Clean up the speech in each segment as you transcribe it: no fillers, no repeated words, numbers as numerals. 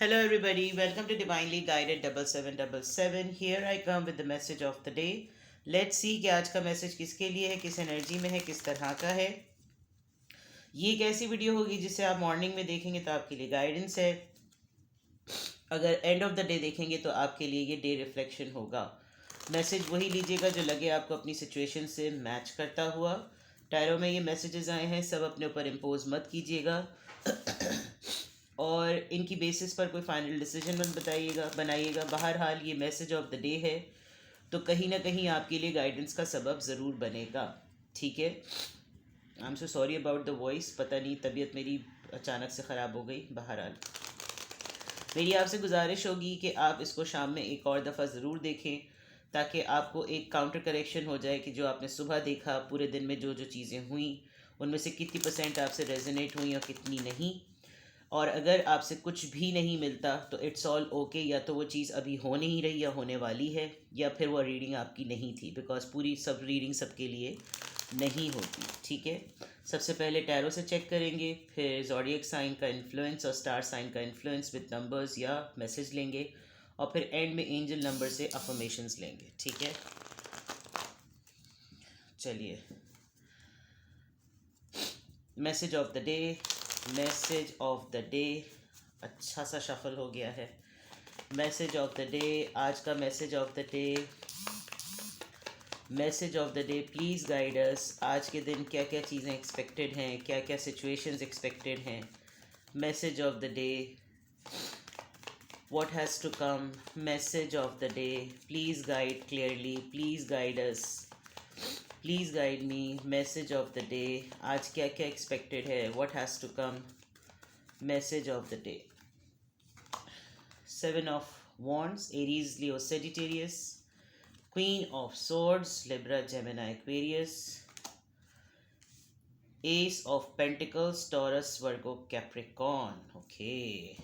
Hello, everybody. Welcome to Divinely Guided 7777. Here I come with the message of the day. Let's see कि आज का message किसके लिए है, किस एनर्जी में है, किस तरह का है। ये एक ऐसी वीडियो होगी जिसे आप मॉर्निंग में देखेंगे तो आपके लिए गाइडेंस है। अगर एंड ऑफ द डे देखेंगे तो आपके लिए ये डे रिफ्लेक्शन होगा। मैसेज वही लीजिएगा जो लगे आपको अपनी सिचुएशन से मैच करता हुआ। टैरो में ये मैसेजेस आए हैं, सब अपने ऊपर इम्पोज मत कीजिएगा और इनकी बेसिस पर कोई फाइनल डिसीजन मत बनाइएगा। बहरहाल ये मैसेज ऑफ द डे है, तो कहीं ना कहीं आपके लिए गाइडेंस का सबब ज़रूर बनेगा। ठीक है। I am so sorry about the voice, पता नहीं तबीयत मेरी अचानक से ख़राब हो गई। बहरहाल मेरी आपसे गुजारिश होगी कि आप इसको शाम में एक और दफ़ा ज़रूर देखें, ताकि आपको एक काउंटर करेक्शन हो जाए कि जो आपने सुबह देखा, पूरे दिन में जो जो चीज़ें हुई उनमें से कितनी परसेंट आपसे रेजोनेट हुई और कितनी नहीं। और अगर आपसे कुछ भी नहीं मिलता तो इट्स ऑल ओके, या तो वो चीज़ अभी हो नहीं रही या होने वाली है, या फिर वो रीडिंग आपकी नहीं थी, बिकॉज पूरी सब रीडिंग सबके लिए नहीं होती। ठीक है। सबसे पहले टैरो से चेक करेंगे, फिर ज़ोडिएक साइन का इन्फ्लुएंस और स्टार साइन का इन्फ्लुएंस विद नंबर्स या मैसेज लेंगे, और फिर एंड में एंजल नंबर से अफर्मेशंस लेंगे। ठीक है। चलिए, message of the day. Message of the day अच्छा सा शफल हो गया है। मैसेज ऑफ द डे, आज का message of the day. Message of the day, please guide us. आज के दिन क्या क्या चीज़ें एक्सपेक्टेड हैं, क्या क्या सिचुएशंस एक्सपेक्टेड हैं। Message of the day, what has to come. Message of the day, please guide clearly, please guide us, please guide me. Message of the day, आज क्या क्या expected है, what has to come. Message of the day, 7 of wands, Aries, Leo, Sagittarius. Queen of swords, Libra, Gemini, Aquarius. Ace of pentacles, Taurus, Virgo, Capricorn. Okay.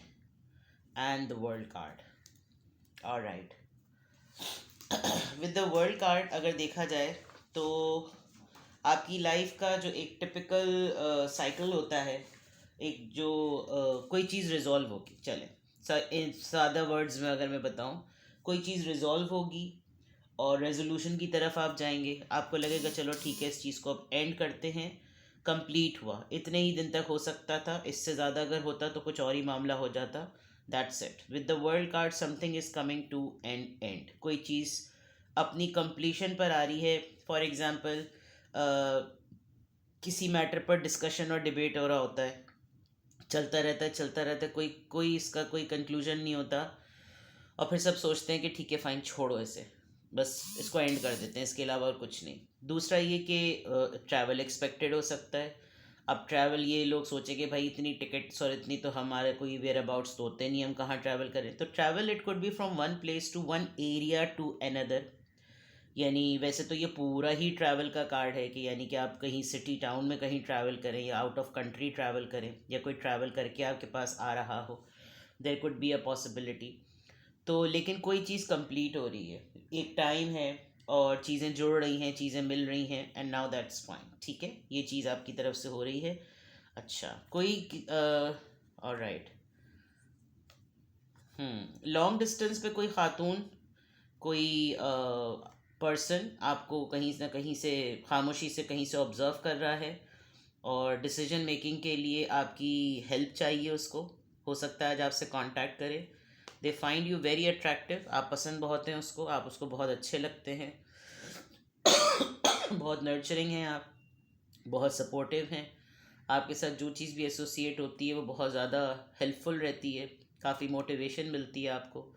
And the world card. All right. With the world card अगर देखा जाए तो आपकी life का जो एक typical cycle होता है, एक जो कोई चीज़ रिजॉल्व होगी, चले इन सादा वर्ड्स में अगर मैं बताऊं, कोई चीज़ रिजॉल्व होगी और रेजोल्यूशन की तरफ आप जाएंगे। आपको लगेगा चलो ठीक है, इस चीज़ को अब एंड करते हैं, कंप्लीट हुआ, इतने ही दिन तक हो सकता था, इससे ज़्यादा अगर होता तो कुछ और ही मामला हो जाता। That's it. With the world card, something is coming to an end. कोई चीज़ अपनी कंप्लीशन पर आ रही है। फॉर एग्ज़ाम्पल, किसी मैटर पर डिस्कशन और डिबेट हो रहा होता है, चलता रहता है, कोई इसका कोई कंक्लूजन नहीं होता, और फिर सब सोचते हैं कि ठीक है फाइन, छोड़ो इसे, बस इसको एंड कर देते हैं, इसके अलावा और कुछ नहीं। दूसरा ये कि ट्रैवल एक्सपेक्टेड हो सकता है। अब ट्रैवल, ये लोग सोचे कि भाई इतनी टिकट्स और इतनी तो हमारे कोई वेयर अबाउट्स तो होते नहीं, हम कहाँ ट्रैवल करें। तो travel, it could be from one place to one area to another. यानी वैसे तो ये पूरा ही ट्रैवल का कार्ड है कि यानी कि आप कहीं सिटी टाउन में कहीं ट्रैवल करें या आउट ऑफ कंट्री ट्रैवल करें, या कोई ट्रैवल करके आपके पास आ रहा हो, there could be a possibility. तो लेकिन कोई चीज़ कंप्लीट हो रही है, एक टाइम है और चीज़ें जुड़ रही हैं, चीज़ें मिल रही हैं, एंड नाउ दैट्स फाइन। ठीक है, ये चीज़ आपकी तरफ से हो रही है। अच्छा, कोई ऑलराइट। लॉन्ग डिस्टेंस पे कोई खातून, कोई पर्सन आपको कहीं ना कहीं से खामोशी से कहीं से ऑब्ज़र्व कर रहा है, और डिसीजन मेकिंग के लिए आपकी हेल्प चाहिए उसको। हो सकता है आज आपसे कांटेक्ट करे। They find you very attractive, आप पसंद बहुत हैं उसको, आप उसको बहुत अच्छे लगते हैं, बहुत नर्चरिंग हैं आप, बहुत सपोर्टिव हैं। आपके साथ जो चीज़ भी एसोसिएट होती है वो बहुत ज़्यादा हेल्पफुल रहती है, काफ़ी मोटिवेशन मिलती है आपको।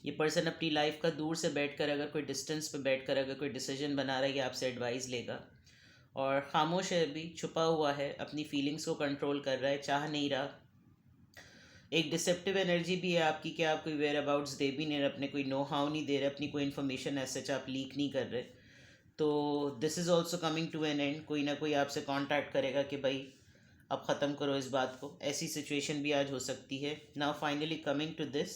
ये पर्सन अपनी लाइफ का दूर से बैठकर, अगर कोई डिस्टेंस पे बैठकर अगर कोई डिसीजन बना रहा है, ये आपसे एडवाइस लेगा, और खामोश है, अभी छुपा हुआ है, अपनी फीलिंग्स को कंट्रोल कर रहा है, चाह नहीं रहा। एक डिसेप्टिव एनर्जी भी है आपकी कि आप कोई वेयर अबाउट्स दे भी नहीं रहे, अपने कोई नो हाउ नहीं दे रहे, अपनी कोई इन्फॉर्मेशन ऐसे आप लीक नहीं कर रहे। तो this is also coming to an end. कोई ना कोई आपसे कांटेक्ट करेगा कि भाई अब ख़त्म करो इस बात को, ऐसी सिचुएशन भी आज हो सकती है। Now finally coming to this,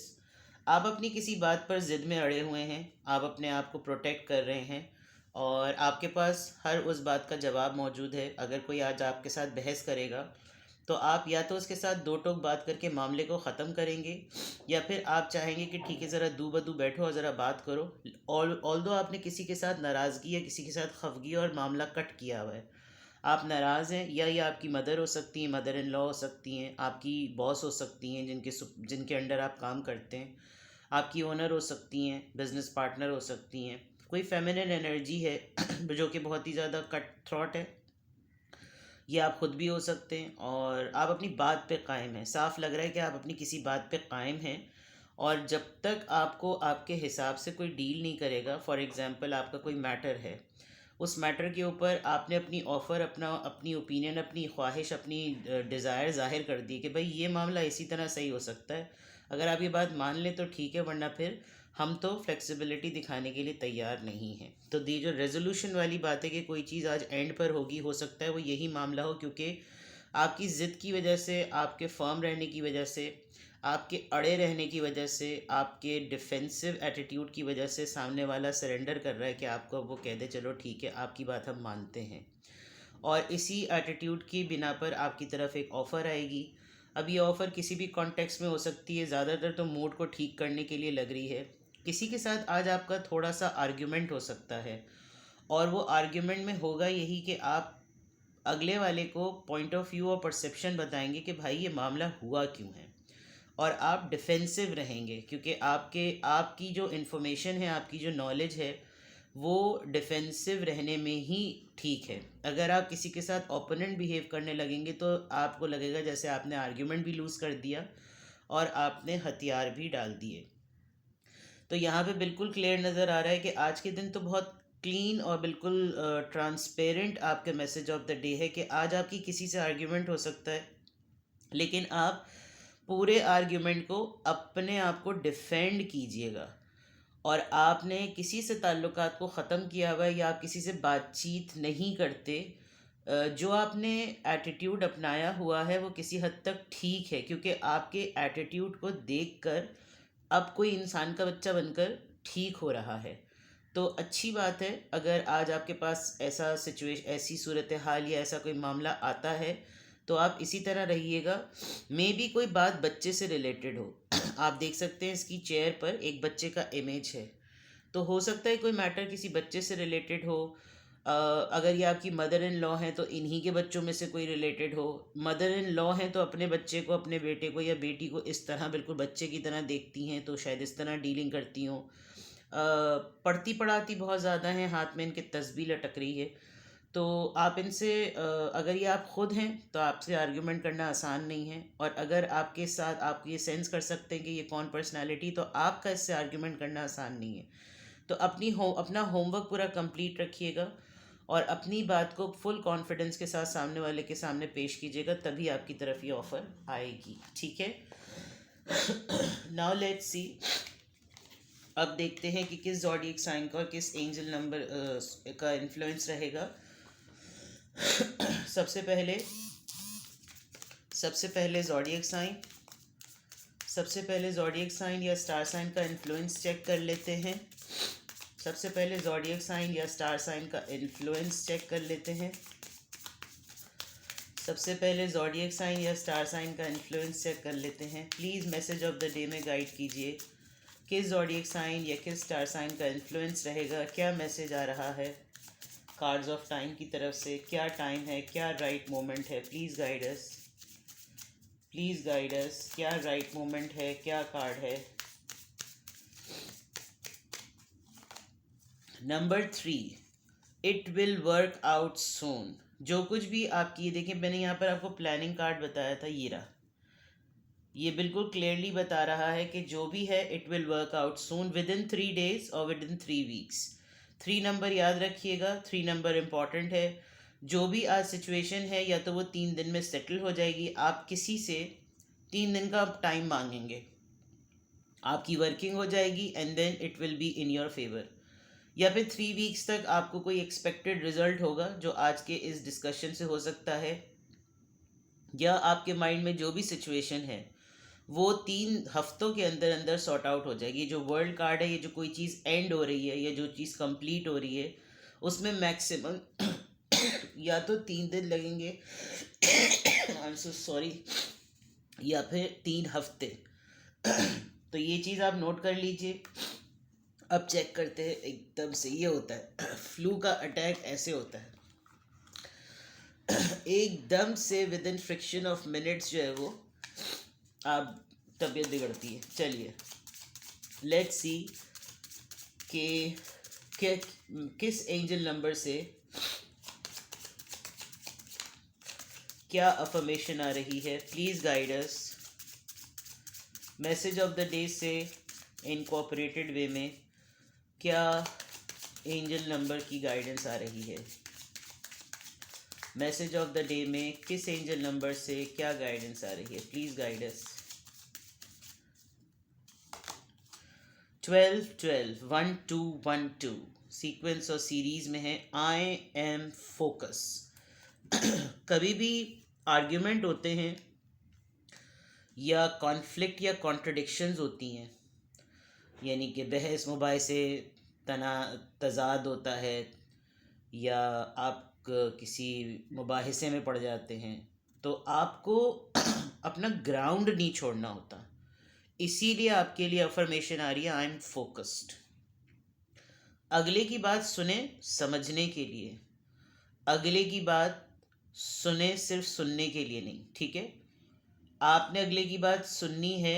आप अपनी किसी बात पर ज़िद में अड़े हुए हैं, आप अपने आप को प्रोटेक्ट कर रहे हैं, और आपके पास हर उस बात का जवाब मौजूद है। अगर कोई आज आपके साथ बहस करेगा तो आप या तो उसके साथ दो टोक बात करके मामले को ख़त्म करेंगे, या फिर आप चाहेंगे कि ठीक है ज़रा दू बदू बैठो और ज़रा बात करो। ऑल दो आपने किसी के साथ नाराज़गी या किसी के साथ खफगी और मामला कट किया हुआ है, आप नाराज़ हैं, या ये आपकी मदर हो सकती हैं, मदर इन लॉ हो सकती हैं, आपकी बॉस हो सकती हैं जिनके अंडर आप काम करते हैं, आपकी ओनर हो सकती हैं, बिजनेस पार्टनर हो सकती हैं, कोई फेमिनिन एनर्जी है जो कि बहुत ही ज़्यादा कट थ्रॉट है, ये आप खुद भी हो सकते हैं। और आप अपनी बात पे कायम हैं, साफ लग रहा है कि आप अपनी किसी बात पे कायम हैं, और जब तक आपको आपके हिसाब से कोई डील नहीं करेगा, फॉर एग्ज़ाम्पल आपका कोई मैटर है, उस मैटर के ऊपर आपने अपनी ऑफ़र, अपनी ओपिनियन, अपनी ख्वाहिश, अपनी डिज़ायर ज़ाहिर कर दी कि भाई ये मामला इसी तरह सही हो सकता है, अगर आप ये बात मान लें तो ठीक है, वरना फिर हम तो फ्लेक्सिबिलिटी दिखाने के लिए तैयार नहीं हैं। तो दी जो रेजोल्यूशन वाली बात है कि कोई चीज़ आज एंड पर होगी, हो सकता है वो यही मामला हो, क्योंकि आपकी ज़िद की वजह से, आपके फर्म रहने की वजह से, आपके अड़े रहने की वजह से, आपके डिफेंसिव एटीट्यूड की वजह से सामने वाला सरेंडर कर रहा है कि आपको वो कह दे चलो ठीक है आपकी बात हम मानते हैं, और इसी एटीट्यूड की बिना पर आपकी तरफ एक ऑफ़र आएगी। अब ये ऑफ़र किसी भी कॉन्टेक्स्ट में हो सकती है, ज़्यादातर तो मूड को ठीक करने के लिए लग रही है। किसी के साथ आज आपका थोड़ा सा आर्ग्यूमेंट हो सकता है, और वो आर्ग्यूमेंट में होगा यही कि आप अगले वाले को पॉइंट ऑफ व्यू और परसेप्शन बताएंगे कि भाई ये मामला हुआ क्यों है, और आप डिफेंसिव रहेंगे, क्योंकि आपकी जो इन्फॉर्मेशन है, आपकी जो नॉलेज है, वो डिफेंसिव रहने में ही ठीक है। अगर आप किसी के साथ ओपोनेंट बिहेव करने लगेंगे तो आपको लगेगा जैसे आपने आर्ग्यूमेंट भी लूज़ कर दिया और आपने हथियार भी डाल दिए। तो यहाँ पे बिल्कुल क्लियर नज़र आ रहा है कि आज के दिन तो बहुत क्लीन और बिल्कुल ट्रांसपेरेंट आपके मैसेज ऑफ द डे है कि आज आपकी किसी से आर्ग्यूमेंट हो सकता है, लेकिन आप पूरे आर्ग्यूमेंट को अपने आप को डिफेंड कीजिएगा, और आपने किसी से ताल्लुकात को ख़त्म किया हुआ है या आप किसी से बातचीत नहीं करते, जो आपने एटीट्यूड अपनाया हुआ है वो किसी हद तक ठीक है, क्योंकि आपके एटीट्यूड को देखकर अब कोई इंसान का बच्चा बनकर ठीक हो रहा है। तो अच्छी बात है, अगर आज आपके पास ऐसी सूरत हाल या ऐसा कोई मामला आता है तो आप इसी तरह रहिएगा। मे बी कोई बात बच्चे से रिलेटेड हो आप देख सकते हैं इसकी चेयर पर एक बच्चे का इमेज है, तो हो सकता है कोई मैटर किसी बच्चे से रिलेटेड हो। अगर ये आपकी मदर इन लॉ हैं तो इन्हीं के बच्चों में से कोई रिलेटेड हो। मदर इन लॉ हैं तो अपने बच्चे को, अपने बेटे को या बेटी को इस तरह बिल्कुल बच्चे की तरह देखती हैं, तो शायद इस तरह डीलिंग करती हों। पढ़ती पढ़ाती बहुत ज़्यादा हैं, हाथ में इनके तस्बीह लटक रही है, तो आप इनसे अगर ये आप ख़ुद हैं तो आपसे आर्ग्यूमेंट करना आसान नहीं है, और अगर आपके साथ आप ये सेंस कर सकते हैं कि ये कौन पर्सनालिटी, तो आपका इससे आर्ग्यूमेंट करना आसान नहीं है। तो अपना होमवर्क पूरा कंप्लीट रखिएगा और अपनी बात को फुल कॉन्फिडेंस के साथ सामने वाले के सामने पेश कीजिएगा, तभी आपकी तरफ ये ऑफ़र आएगी, ठीक है। नाउ लेट्स सी, अब देखते हैं कि किस ज़ोडिएक साइन का और किस एंजल नंबर का इन्फ्लुएंस रहेगा। सबसे पहले ज़ोडिएक साइन या स्टार साइन का इन्फ्लुएंस चेक कर लेते हैं। सबसे पहले ज़ोडिएक साइन या स्टार साइन का इन्फ्लुएंस चेक कर लेते हैं। सबसे पहले ज़ोडिएक साइन या स्टार साइन का इन्फ्लुएंस चेक कर लेते हैं। Please message of the day में गाइड कीजिए, किस ज़ोडिएक साइन या किस स्टार साइन का इन्फ्लुएंस रहेगा, क्या मैसेज आ रहा है कार्ड्स ऑफ टाइम की तरफ से, क्या टाइम है, क्या राइट मोमेंट है। प्लीज़ गाइड अस, क्या राइट मोमेंट है, क्या कार्ड है। Number 3, it will work out soon. जो कुछ भी आपकी, देखिए मैंने यहाँ पर आपको प्लानिंग कार्ड बताया था, ये रहा, ये बिल्कुल क्लियरली बता रहा है कि जो भी है it will work out soon, with in 3 days और विद इन 3 weeks। 3 नंबर याद रखिएगा, 3 नंबर इम्पॉर्टेंट है। जो भी आज सिचुएशन है या तो वो 3 दिन में सेटल हो जाएगी। आप किसी से 3 दिन का टाइम मांगेंगे, आपकी वर्किंग हो जाएगी and then it will be in your favour. या फिर 3 weeks तक आपको कोई एक्सपेक्टेड रिजल्ट होगा जो आज के इस डिस्कशन से हो सकता है, या आपके माइंड में जो भी सिचुएशन है वो 3 हफ्तों के अंदर अंदर सॉर्ट आउट हो जाएगी। जो वर्ल्ड कार्ड है, ये जो कोई चीज़ एंड हो रही है या जो चीज़ कंप्लीट हो रही है, उसमें मैक्सिमम या तो 3 दिन लगेंगे आई एम सो सॉरी, या फिर 3 हफ्ते। तो ये चीज़ आप नोट कर लीजिए। अब चेक करते हैं, एकदम से ये होता है फ्लू का अटैक ऐसे होता है, एकदम से with in friction of minutes जो है वो आप तबीयत बिगड़ती है। चलिए लेट्स सी कि किस एंजल नंबर से क्या अफर्मेशन आ रही है। Please guide us. Message of the day से इनकॉर्पोरेटेड वे में क्या एंजल नंबर की गाइडेंस आ रही है। मैसेज ऑफ द डे में किस एंजल नंबर से क्या गाइडेंस आ रही है। Please guide us. 12 12 12 सीक्वेंस और सीरीज में है। I am focus. कभी भी आर्ग्यूमेंट होते हैं या कॉन्फ्लिक्ट या कॉन्ट्रडिक्शंस होती हैं, यानी कि बहस मुबाहिसे तजाद होता है, या आप किसी मुबाहिसे में पड़ जाते हैं, तो आपको अपना ग्राउंड नहीं छोड़ना होता। इसीलिए आपके लिए अफर्मेशन आ रही है, आई एम फोकस्ड। अगले की बात सुने समझने के लिए, अगले की बात सुने सिर्फ सुनने के लिए नहीं, ठीक है। आपने अगले की बात सुननी है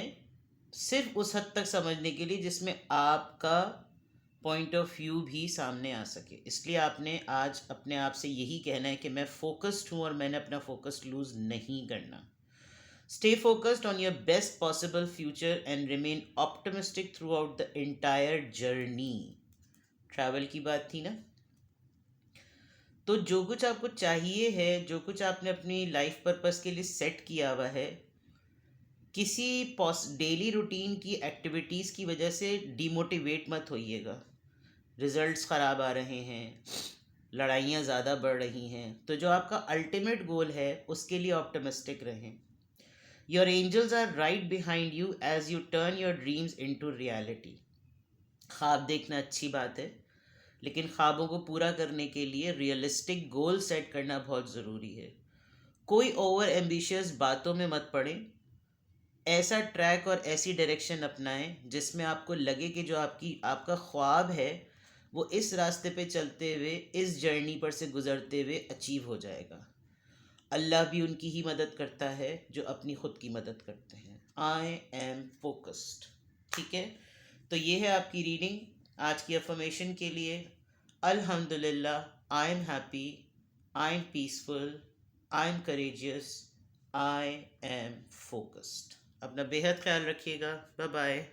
सिर्फ उस हद तक समझने के लिए जिसमें आपका पॉइंट ऑफ व्यू भी सामने आ सके। इसलिए आपने आज अपने आप से यही कहना है कि मैं फोकस्ड हूँ और मैंने अपना फोकस लूज़ नहीं करना। Stay focused on your best possible future and remain optimistic through out the entire journey. Travel की बात थी ना, तो जो कुछ आपको चाहिए है, जो कुछ आपने अपनी लाइफ पर्पस के लिए सेट किया हुआ है, किसी डेली रूटीन की एक्टिविटीज़ की वजह से डिमोटिवेट मत होइएगा। रिजल्ट्स ख़राब आ रहे हैं, लड़ाइयाँ ज़्यादा बढ़ रही हैं, तो जो आपका अल्टीमेट गोल है उसके लिए ऑप्टिमिस्टिक रहें। Your angels are right behind you as you turn your dreams into reality. ख्वाब देखना अच्छी बात है, लेकिन ख्वाबों को पूरा करने के लिए रियलिस्टिक गोल सेट करना बहुत ज़रूरी है। कोई ओवर एम्बिशियस बातों में मत पड़े। ऐसा ट्रैक और ऐसी डायरेक्शन अपनाएं जिसमें आपको लगे कि जो आपका ख्वाब है वो इस रास्ते पे चलते हुए, इस जर्नी पर से गुज़रते हुए अचीव हो जाएगा। अल्लाह भी उनकी ही मदद करता है जो अपनी खुद की मदद करते हैं। आई एम फोकस्ड, ठीक है। तो ये है आपकी रीडिंग आज की अफर्मेशन के लिए। अल्हम्दुलिल्लाह, I am happy, I am peaceful, I am courageous, I am focused. अपना बेहद ख्याल रखिएगा। Bye bye.